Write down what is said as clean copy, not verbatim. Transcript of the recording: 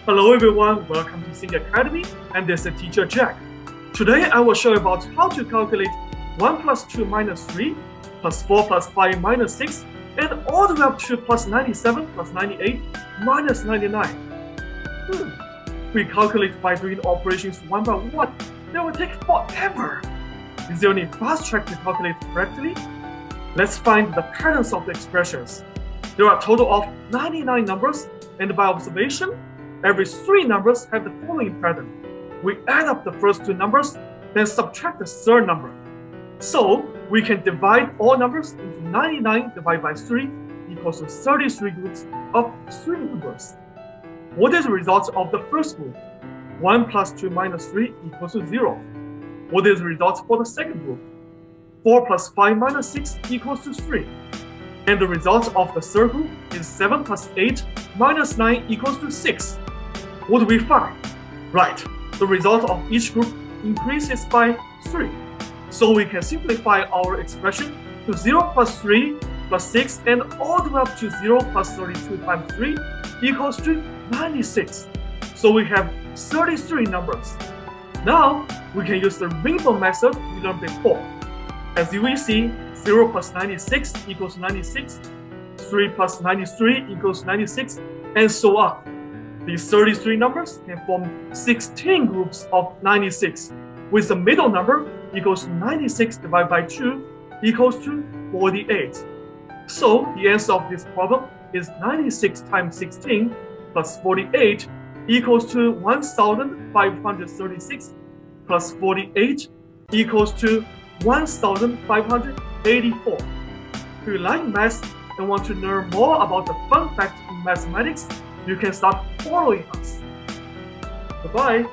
Hello everyone, welcome to Think Academy, and this is teacher Jack. Today I will show you about how to calculate 1 plus 2 minus 3, plus 4 plus 5 minus 6, and all the way up to plus 97 plus 98 minus 99. We calculate by doing operations one by one. That will take forever. Is there any fast track to calculate correctly? Let's find the patterns of the expressions. There are a total of 99 numbers, and by observation, every 3 numbers have the following pattern. We add up the first 2 numbers, then subtract the third number. So we can divide all numbers into 99 divided by 3 equals to 33 groups of 3 numbers. What is the result of the first group? 1 plus 2 minus 3 equals to 0. What is the result for the second group? 4 plus 5 minus 6 equals to 3. And the result of the third group is 7 plus 8 minus 9 equals to 6. What do we find? Right, the result of each group increases by 3. So we can simplify our expression to 0 plus 3 plus 6 and all the way up to 0 plus 32 times 3 equals to 96. So we have 33 numbers. Now we can use the rainbow method we learned before. As you will see, 0 plus 96 equals 96, 3 plus 93 equals 96, and so on. These 33 numbers can form 16 groups of 96, with the middle number equals 96 divided by 2 equals to 48. So the answer of this problem is 96 times 16 plus 48 equals to 1,536 plus 48 equals to 1,584. If you like math and want to learn more about the fun facts in mathematics, you can start following us. Goodbye.